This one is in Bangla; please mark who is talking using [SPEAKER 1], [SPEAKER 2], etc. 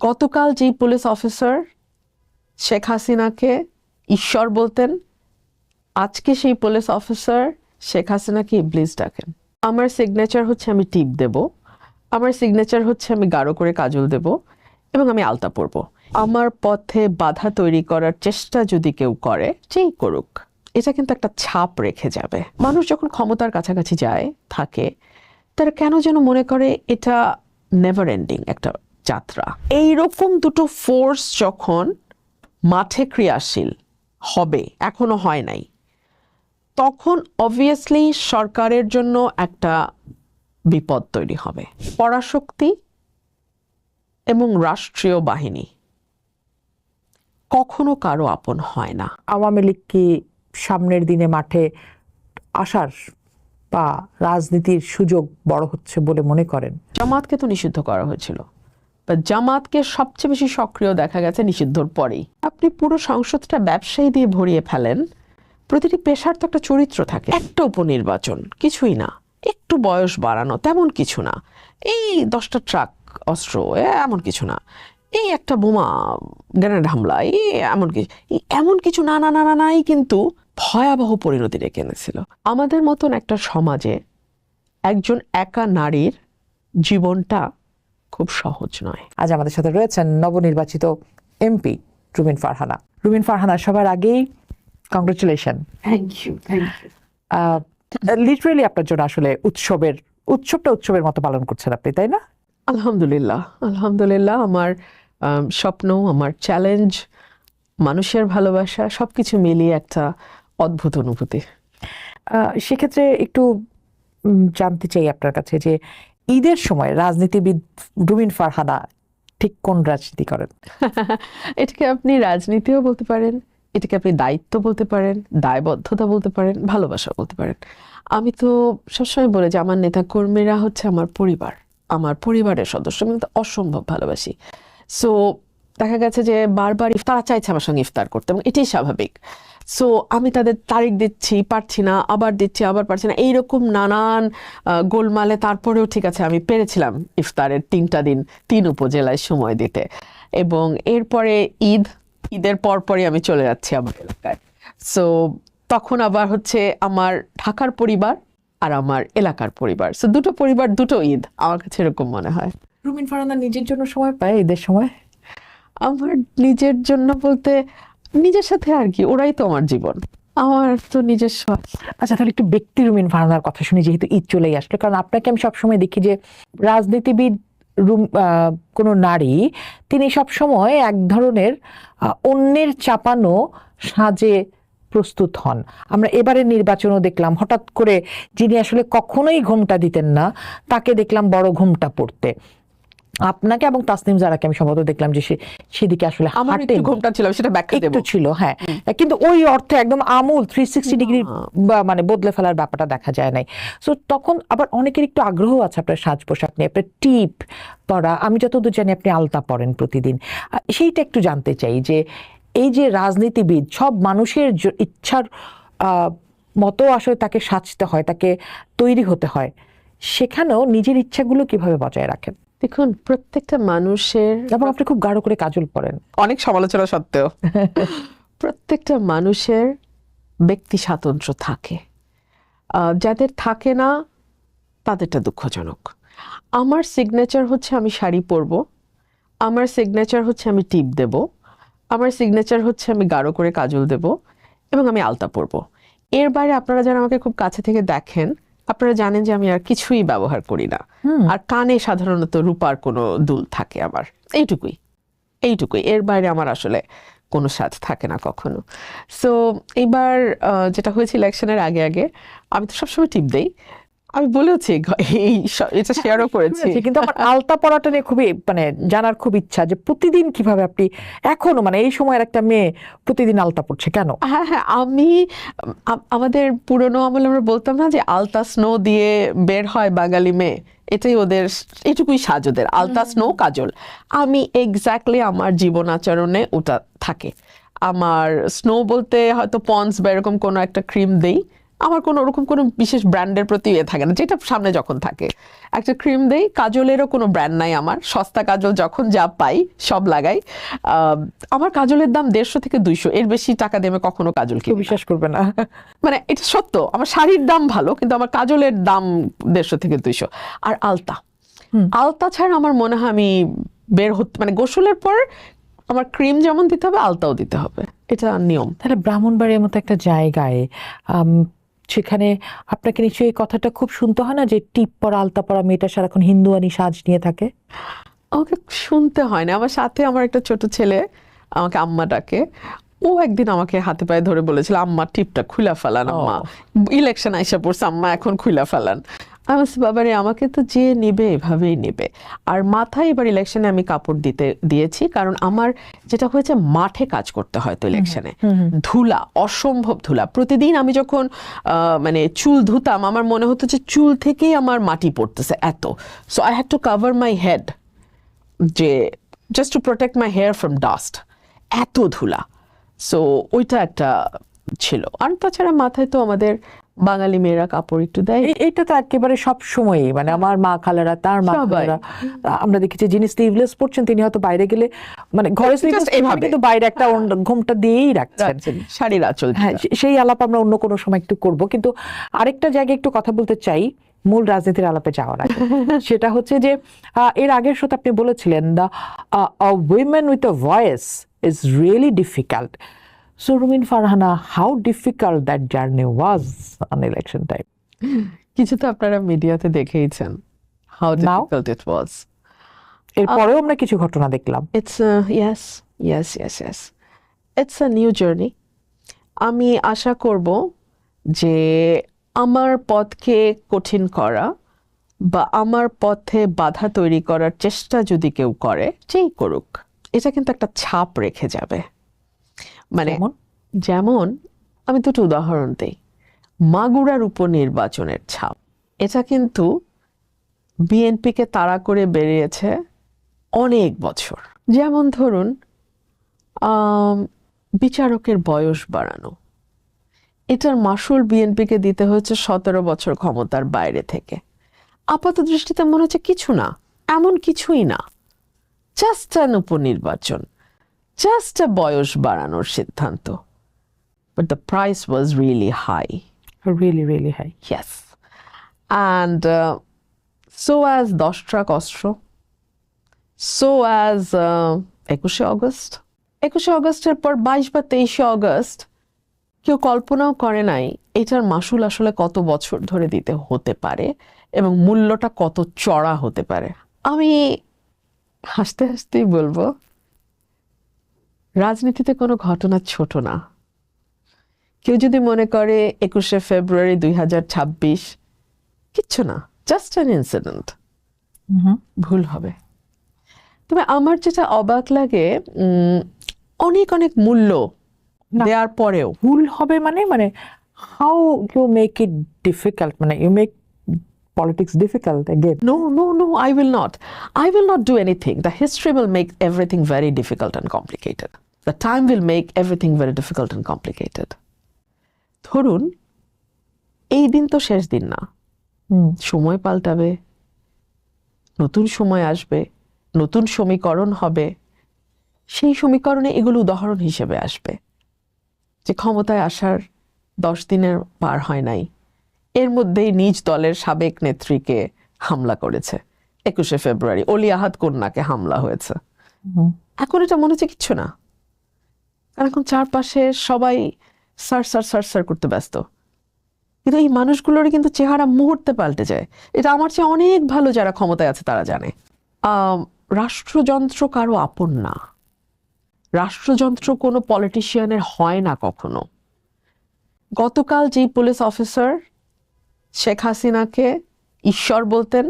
[SPEAKER 1] গতকাল যেই পুলিশ অফিসার শেখ হাসিনাকে ঈশ্বর বলতেন, আজকে সেই পুলিশ অফিসার শেখ হাসিনাকে ইবলিস ডাকেন। আমার সিগনেচার হচ্ছে আমি টিপ দেব, আমার সিগনেচার হচ্ছে আমি গাঢ় করে কাজল দেব এবং আমি আলতা পরব। আমার পথে বাধা তৈরি করার চেষ্টা যদি কেউ করে, যেই করুক, এটা কিন্তু একটা ছাপ রেখে যাবে। মানুষ যখন ক্ষমতার কাছাকাছি যায় থাকে, তারা কেন যেন মনে করে এটা নেভার এন্ডিং একটা যাত্রা। এইরকম দুটো ফোর্স যখন মাঠে ক্রিয়াশীল হবে, এখনো হয় নাই, তখন অবভিয়াসলি সরকারের জন্য একটা বিপদ তৈরি হবে। পরাশক্তি এবং রাষ্ট্রীয় বাহিনী কখনো কারো আপন হয় না।
[SPEAKER 2] আওয়ামী লীগ কি সামনের দিনে মাঠে আসার বা রাজনীতির সুযোগ বড় হচ্ছে বলে মনে করেন?
[SPEAKER 1] জামাতকে তো নিষিদ্ধ করা হয়েছিল, বা জামাতকে সবচেয়ে বেশি সক্রিয় দেখা গেছে নিষিদ্ধর পরেই। আপনি পুরো সংসদটা ব্যবসায়ী দিয়ে ভরিয়ে ফেলেন, প্রতিটি পেশার তো একটা চরিত্র থাকে। একটা উপনির্বাচন কিছুই না, একটু বয়স বাড়ানো তেমন কিছু না, এই 10টা ট্রাক অস্ত্র এমন কিছু না, এই একটা বোমা গ্রেনেড হামলা এমন কিছু না না না না নাই, কিন্তু ভয়াবহ পরিণতি ডেকে এনেছিল। আমাদের মতন একটা সমাজে একজন একা নারীর জীবনটা খুব সহজ নয়।
[SPEAKER 2] আজ আমাদের সাথে রয়েছেন নবনির্বাচিত এমপি রুমিন ফারহানা। রুমিন ফারহানা, সবার আগেই congratulation.
[SPEAKER 1] Thank you, thank you.
[SPEAKER 2] Literally আপনার জন্য আসলে উৎসবের মতো পালন করছেন আপনি, তাই না?
[SPEAKER 1] আলহামদুলিল্লাহ, আলহামদুলিল্লাহ। আমার স্বপ্ন, আমার চ্যালেঞ্জ, মানুষের ভালোবাসা সবকিছু মিলিয়ে একটা অদ্ভুত অনুভূতি।
[SPEAKER 2] সেক্ষেত্রে একটু জানতে চাই আপনার কাছে যে ঈদের সময় রাজনীতিবিদ রুমিন ফারহানা ঠিক কোন রাজনীতি করেন?
[SPEAKER 1] এটাকে আপনি রাজনীতিও বলতে পারেন, এটাকে আপনি দায়িত্ব বলতে পারেন, দায়বদ্ধতা বলতে পারেন, ভালোবাসা বলতে পারেন। আমি তো সবসময় বলে যে আমার নেতা কর্মীরা হচ্ছে আমার পরিবার, আমার পরিবারের সদস্য, আমি তো অসম্ভব ভালোবাসি। সো দেখা গেছে যে বারবার তারা চাইছে আমার সঙ্গে ইফতার করতে, এবং এটাই স্বাভাবিক। সো আমি তাদের তারিখ দিচ্ছি, পারছি না, আবার দিচ্ছি, আবার পারছি না, এইরকম নানান গোলমালে তারপরেও ঠিক আছে আমি পেরেছিলাম ইফতারের 3টা দিন 3 উপজেলায় সময় দিতে। এবং এরপরে ঈদের পরপরই আমি চলে যাচ্ছি আমার এলাকায়। সো তখন আবার হচ্ছে আমার ঢাকার পরিবার আর আমার এলাকার পরিবার, সো দুটো পরিবার, দুটো ঈদ, আমার কাছে এরকম মনে হয়।
[SPEAKER 2] রুমিন ফারহানা নিজের জন্য সময় পায় ঈদের সময়?
[SPEAKER 1] আমার নিজের জন্য বলতে নিজের সাথে আর কি, ওরাই তো আমার জীবন, আমার তো নিজস্ব।
[SPEAKER 2] আচ্ছা, তাহলে একটু ব্যক্তি রুমিন ফারহানার কথা শুনি, যেহেতু ঈদ চলেই আসলো। কারণ আপনাকে আমি সবসময় দেখি যে রাজনীতিবিদ কোনো নারী, তিনি সবসময় এক ধরনের অন্যের চাপানো সাজে প্রস্তুত হন। আমরা এবারের নির্বাচনও দেখলাম, হঠাৎ করে যিনি আসলে কখনোই ঘোমটা দিতেন না, তাকে দেখলাম বড় ঘোমটা পড়তে। আপনাকে এবং তাসনিম জারাকে আমি সম্ভবত দেখলাম যে সেদিকে আসলে
[SPEAKER 1] আমার একটু ঘোমটা ছিল, সেটা ব্যাখ্যা দেব।
[SPEAKER 2] একটু ছিল, হ্যাঁ, কিন্তু ওই অর্থে একদম আমূল 360 ডিগ্রি মানে বদলে ফেলার ব্যাপারটা দেখা যায় নাই। সো তখন আবার অনেকের একটু আগ্রহ আছে আপনার সাজ পোশাক নিয়ে, আপনার টিপ পরা, আমি যতদূর জানি আপনি আলতা পরেন প্রতিদিন। সেইটা একটু জানতে চাই যে এই যে রাজনীতিবিদ, সব মানুষের ইচ্ছার মতো আসলে তাকে সাজতে হয়, তাকে তৈরি হতে হয়, সেখানেও নিজের ইচ্ছাগুলো কিভাবে বজায় রাখেন?
[SPEAKER 1] দেখুন, প্রত্যেকটা মানুষের,
[SPEAKER 2] এবং আপনি খুব গাঢ় করে কাজল পরেন
[SPEAKER 1] অনেক সমালোচনা সত্ত্বেও, প্রত্যেকটা মানুষের ব্যক্তি স্বাতন্ত্র্য থাকে। যাদের থাকে না তাদেরটা দুঃখজনক। আমার সিগনেচার হচ্ছে আমি শাড়ি পরব, আমার সিগনেচার হচ্ছে আমি টিপ দেব, আমার সিগনেচার হচ্ছে আমি গাঢ় করে কাজল দেব এবং আমি আলতা পরব। এর বাইরে আপনারা যারা আমাকে খুব কাছে থেকে দেখেন, আপনারা জানেন যে আমি আর কিছুই ব্যবহার করি না। আর কানে সাধারণত রূপার কোনো দুল থাকে আমার, এইটুকুই। এর বাইরে আমার আসলে কোনো সাজ থাকে না কখনো। সো এইবার যেটা হয়েছে ইলেকশনের আগে আগে, আমি তো সবসময় টিপ দেই, আমি বলেছি, এটা শেয়ারও করেছি।
[SPEAKER 2] কিন্তু আমার আলতা পরাটা নিয়ে খুবই মানে জানার খুব ইচ্ছা যে প্রতিদিন কিভাবে আপনি এখনো, মানে এই সময়ের একটা মেয়ে প্রতিদিন আলতা পড়ছে কেন?
[SPEAKER 1] হ্যাঁ হ্যাঁ, আমি আমাদের পুরনো আমলে আমরা বলতাম না যে আলতা স্নো দিয়ে বের হয় বাঙালি মেয়ে, এটাই ওদের, এটুকুই সাজ ওদের, আলতা স্নো কাজল। আমি এক্স্যাক্টলি আমার জীবন আচরণে ওটা থাকে। আমার স্নো বলতে হয়তো পন্স বা এরকম কোনো একটা ক্রিম দেই, আমার কোনো ওরকম কোনো বিশেষ ব্র্যান্ডের প্রতি থাকে না, যেটা সামনে যখন থাকে একটা ক্রিম দেই। কাজলেরও কোনো ব্র্যান্ড নাই আমার, সস্তা কাজল যখন যা পাই সব লাগাই। আমার কাজলের দাম 150 থেকে 200, এর বেশি টাকা দিয়ে আমি কখনো কাজল
[SPEAKER 2] কেউ
[SPEAKER 1] কিনি না।
[SPEAKER 2] বিশ্বাস করবে না।
[SPEAKER 1] মানে এটা সত্য, আমার শাড়ির দাম ভালো কিন্তু আমার কাজলের দাম 150 থেকে 200। আর আলতা, আলতা ছাড়া আমার মনে হয় আমি বের হতে, মানে গোসলের পর আমার ক্রিম যেমন দিতে হবে আলতাও দিতে হবে, এটা নিয়ম।
[SPEAKER 2] তাহলে ব্রাহ্মণবাড়ির মতো একটা জায়গায় সেখানে আপনাকে নিশ্চয়ই এই কথাটা খুব শুনতে হয় না যে টিপ পরা আলতা পরা মেয়েটা সারাক্ষণ হিন্দুয়ানি সাজ নিয়ে থাকে?
[SPEAKER 1] আমাকে শুনতে হয় না, আমার সাথে আমার একটা ছোট ছেলে আমাকে আম্মা ডাকে, ও একদিন আমাকে হাতে পায়ে ধরে বলেছিল আম্মা টিপটা খুলা ফেলান, আম্মা ইলেকশন আইসা পড়ছে, আম্মা এখন খুলা ফেলান। আমি বলছি বাবারে আমাকে তো যে নেবে এভাবেই নেবে। আর মাথায় এবার ইলেকশনে আমি কাপড় দিয়েছি, কারণ আমার যেটা হয়েছে মাঠে কাজ করতে হয় তো ইলেকশনে, ধুলা, অসম্ভব ধুলা। প্রতিদিন আমি যখন মানে চুল ধুতাম আমার মনে হতো যে চুল থেকেই আমার মাটি পড়তেছে এত। So I had to cover my head, যে just to protect my hair from dust, এত ধুলা। সো ওইটা একটা ছিল। আর তাছাড়া মাথায় তো আমাদের বাঙালি মেয়েরা কাপড় একটু দেয়।
[SPEAKER 2] এইটা তো একেবারে সব সময়ই, মানে আমার মা খালারা, তার মা খালারা, আমরা দেখেছি যিনি স্লিভলেস পড়ছেন তিনি হয়তো বাইরে গেলে, মানে ঘরে স্লিভলেস
[SPEAKER 1] এভাবে।
[SPEAKER 2] কিন্তু বাইরে একটা ঘোমটা দিয়েই রাখছেন।
[SPEAKER 1] শাড়ির আঁচল।
[SPEAKER 2] হ্যাঁ, সেই আলাপ আমরা অন্য কোনো সময় একটু করব, কিন্তু আরেকটা জায়গায় একটু কথা বলতে চাই মূল রাজনীতির আলাপে যাওয়ার আগে। সেটা হচ্ছে যে এর আগের শোতে আপনি বলেছিলেন the women with a voice is really difficult. So Rumin Farhana, how difficult that journey was on election time?
[SPEAKER 1] কিছু তো আপনারা মিডিয়াতে দেখেইছেন how difficult it was.
[SPEAKER 2] এরপরেও আমরা কিছু ঘটনা দেখলাম।
[SPEAKER 1] It's yes. It's a new journey. আমি আশা করব যে আমার পথকে কঠিন করা বা আমার পথে বাধা তৈরি করার চেষ্টা যদি কেউ করে, যেই করুক, এটা কিন্তু একটা ছাপ রেখে যাবে। মানে যেমন আমি দুটো উদাহরণ দিই। মাগুরার উপনির্বাচনের ছাপ, এটা কিন্তু বিএনপিকে তাড়া করে বেরিয়েছে অনেক বছর। যেমন ধরুন বিচারকের বয়স বাড়ানো, এটার মাসুল বিএনপিকে দিতে হয়েছে 17 বছর ক্ষমতার বাইরে থেকে। আপাত দৃষ্টিতে মনে হচ্ছে কিছু না, এমন কিছুই না, জাস্ট অ্যান উপনির্বাচন, জাস্ট a বয়স বাড়ানোর সিদ্ধান্ত। But the price was really high.
[SPEAKER 2] Really high.
[SPEAKER 1] Yes. And so as 10 truck অস্ত্র, so as 21শে অগস্ট। 21শে অগস্টের পর 22 বা 23শে অগস্ট কেউ কল্পনাও করে নাই এটার মাসুল আসলে কত বছর ধরে দিতে হতে পারে এবং মূল্যটা কত চড়া হতে পারে। আমি হাসতে হাসতেই বলবো, রাজনীতিতে কোনো ঘটনা ছোট না। কেউ যদি মনে করে 21শে ফেব্রুয়ারি 2026 কিচ্ছু না, জাস্ট অ্যান ইনসিডেন্ট, ভুল হবে। তবে আমার যেটা অবাক লাগে, অনেক মূল্য দেওয়ার পরেও
[SPEAKER 2] ভুল হবে, মানে how you make it difficult, মানে you make politics difficult again.
[SPEAKER 1] No, I will not do anything. The history will make everything very difficult and complicated. The time will make everything very difficult and complicated. ধরুন এই দিন তো শেষ দিন না, সময় পাল্টাবে, নতুন সময় আসবে, নতুন সমীকরণ হবে, সেই সমীকরণে এগুলো উদাহরণ হিসেবে আসবে যে ক্ষমতায় আসার 10 দিনের পার হয় নাই, এর মধ্যেই নিজ দলের সাবেক নেত্রীকে হামলা করেছে। 21শে ফেব্রুয়ারি অলি আহাদ কন্যাকে হামলা হয়েছে। এখন এটা মনে হচ্ছে কিচ্ছু না, কারণ এখন চারপাশে সবাই সার করতে ব্যস্ত। কিন্তু এই মানুষগুলোর কিন্তু চেহারা মুহূর্তে পাল্টে যায়। এটা আমার চেয়ে অনেক ভালো যারা ক্ষমতায় আছে তারা জানে। রাষ্ট্রযন্ত্র কারো আপন না, রাষ্ট্রযন্ত্র কোনো পলিটিশিয়ানের হয় না কখনো। গতকাল যেই পুলিশ অফিসার শেখ হাসিনাকে ঈশ্বর বলতেন,